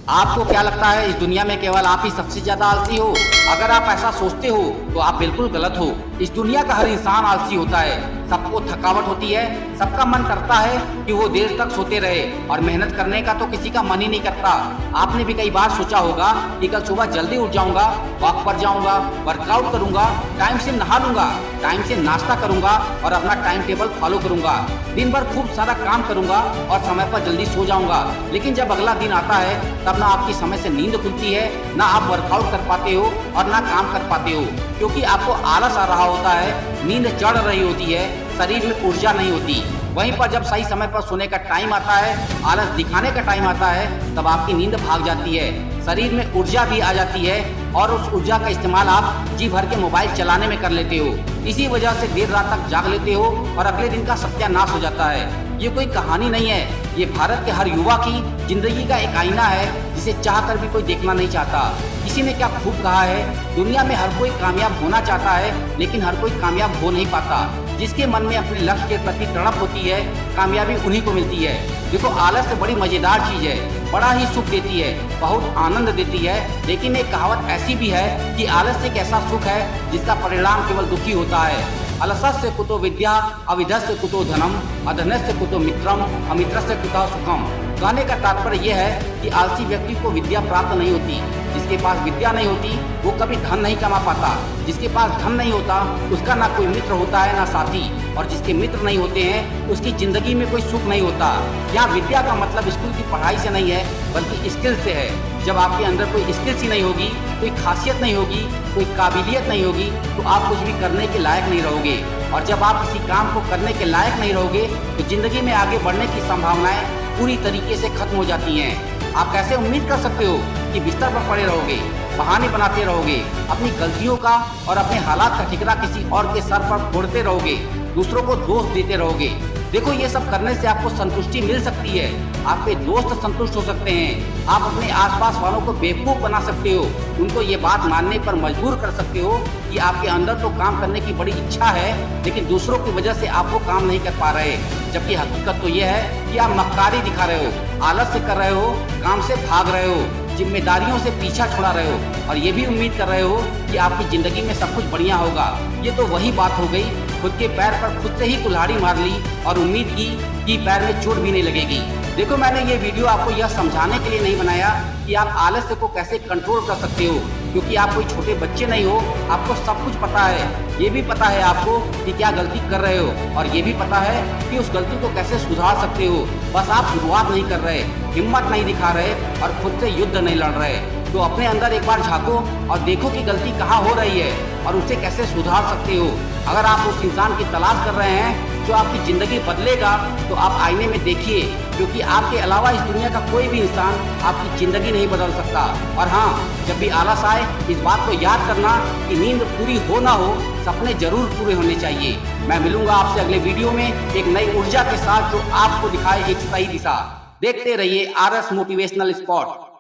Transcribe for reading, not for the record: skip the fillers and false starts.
आपको क्या लगता है इस दुनिया में केवल आप ही सबसे ज्यादा आलसी हो? अगर आप ऐसा सोचते हो तो आप बिल्कुल गलत हो। इस दुनिया का हर इंसान आलसी होता है। सबको थकावट होती है, सबका मन करता है कि वो देर तक सोते रहे और मेहनत करने का तो किसी का मन ही नहीं करता। आपने भी कई बार सोचा होगा कि कल सुबह जल्दी उठ जाऊंगा, वॉक पर जाऊंगा, वर्कआउट करूंगा, टाइम से नहा लूंगा, टाइम से नाश्ता करूंगा और अपना टाइम टेबल फॉलो करूंगा, दिन भर खूब सारा काम करूंगा और समय पर जल्दी सो जाऊंगा। लेकिन जब अगला दिन आता है तब ना आपकी समय से नींद खुलती है, ना आप वर्कआउट कर पाते हो और ना काम कर पाते हो, क्योंकि आपको आलस आ रहा होता है, नींद चढ़ रही होती है, शरीर में ऊर्जा नहीं होती। वहीं पर जब सही समय पर सोने का टाइम आता है, आलस दिखाने का टाइम आता है, तब आपकी नींद भाग जाती है, शरीर में ऊर्जा भी आ जाती है और उस ऊर्जा का इस्तेमाल आप जी भर के मोबाइल चलाने में कर लेते हो। इसी वजह से देर रात तक जाग लेते हो और अगले दिन का सत्यानाश हो जाता है। ये कोई कहानी नहीं है, ये भारत के हर युवा की जिंदगी का एक आईना है जिसे चाहकर भी कोई देखना नहीं चाहता। किसी ने क्या खूब कहा है, दुनिया में हर कोई कामयाब होना चाहता है लेकिन हर कोई कामयाब हो नहीं पाता। जिसके मन में अपने लक्ष्य के प्रति तड़प होती है, कामयाबी उन्हीं को मिलती है। देखो, आलस से बड़ी मजेदार चीज है, बड़ा ही सुख देती है, बहुत आनंद देती है, लेकिन एक कहावत ऐसी भी है कि आलस एक ऐसा सुख है जिसका परिणाम केवल दुखी होता है। अलसस्य कुतो विद्या, अविधस्य कुतो धनम, अधनस्य कुतो मित्रम, अमित्रस्य कुतः सुखम। कहने का तात्पर्य यह है कि आलसी व्यक्ति को विद्या प्राप्त नहीं होती। जिसके पास विद्या नहीं होती वो कभी धन नहीं कमा पाता। जिसके पास धन नहीं होता उसका ना कोई मित्र होता है ना साथी, और जिसके मित्र नहीं होते हैं उसकी जिंदगी में कोई सुख नहीं होता। यहाँ विद्या का मतलब स्कूल की पढ़ाई से नहीं है बल्कि स्किल से है। जब आपके अंदर कोई स्किल्स ही नहीं होगी, कोई खासियत नहीं होगी, कोई काबिलियत नहीं होगी तो आप कुछ भी करने के लायक नहीं रहोगे। और जब आप किसी काम को करने के लायक नहीं रहोगे तो जिंदगी में आगे बढ़ने की संभावनाएं पूरी तरीके से खत्म हो जाती हैं। आप कैसे उम्मीद कर सकते हो कि बिस्तर पर पड़े रहोगे, बहाने बनाते रहोगे, अपनी गलतियों का और अपने हालात का ठिकरा किसी और के सर पर फोड़ते रहोगे, दूसरों को दोष देते रहोगे। देखो, ये सब करने से आपको संतुष्टि मिल सकती है, आपके दोस्त संतुष्ट हो सकते हैं, आप अपने आसपास वालों को बेवकूफ बना सकते हो, उनको ये बात मानने पर मजबूर कर सकते हो कि आपके अंदर तो काम करने की बड़ी इच्छा है लेकिन दूसरों की वजह से आप वो काम नहीं कर पा रहे। जबकि हकीकत तो ये है कि आप मक्कारी दिखा रहे हो, आलस्य कर रहे हो, काम से भाग रहे हो, जिम्मेदारियों से पीछा छुड़ा रहे हो और ये भी उम्मीद कर रहे हो कि आपकी जिंदगी में सब कुछ बढ़िया होगा। ये तो वही बात हो गई, खुद के पैर पर खुद से ही कुल्हाड़ी मार ली और उम्मीद की कि पैर में चोट भी नहीं लगेगी। देखो, मैंने ये वीडियो आपको यह समझाने के लिए नहीं बनाया कि आप आलस्य को कैसे कंट्रोल कर सकते हो, क्योंकि आप कोई छोटे बच्चे नहीं हो, आपको सब कुछ पता है। ये भी पता है आपको कि क्या गलती कर रहे हो और ये भी पता है कि उस गलती को कैसे सुधार सकते हो। बस आप शुरुआत नहीं कर रहे, हिम्मत नहीं दिखा रहे और खुद से युद्ध नहीं लड़ रहे। तो अपने अंदर एक बार झांको और देखो कि गलती कहाँ हो रही है और उसे कैसे सुधार सकते हो। अगर आप उस इंसान की तलाश कर रहे हैं जो आपकी ज़िंदगी बदलेगा तो आप आईने में देखिए, क्योंकि आपके अलावा इस दुनिया का कोई भी इंसान आपकी ज़िंदगी नहीं बदल सकता। और हाँ, जब भी आलस आए इस बात को याद करना कि नींद पूरी हो ना हो, सपने जरूर पूरे होने चाहिए। मैं मिलूंगा आपसे अगले वीडियो में एक नई ऊर्जा के साथ जो आपको दिखाए एक सही दिशा। देखते रहिए आरएस मोटिवेशनल स्पॉट।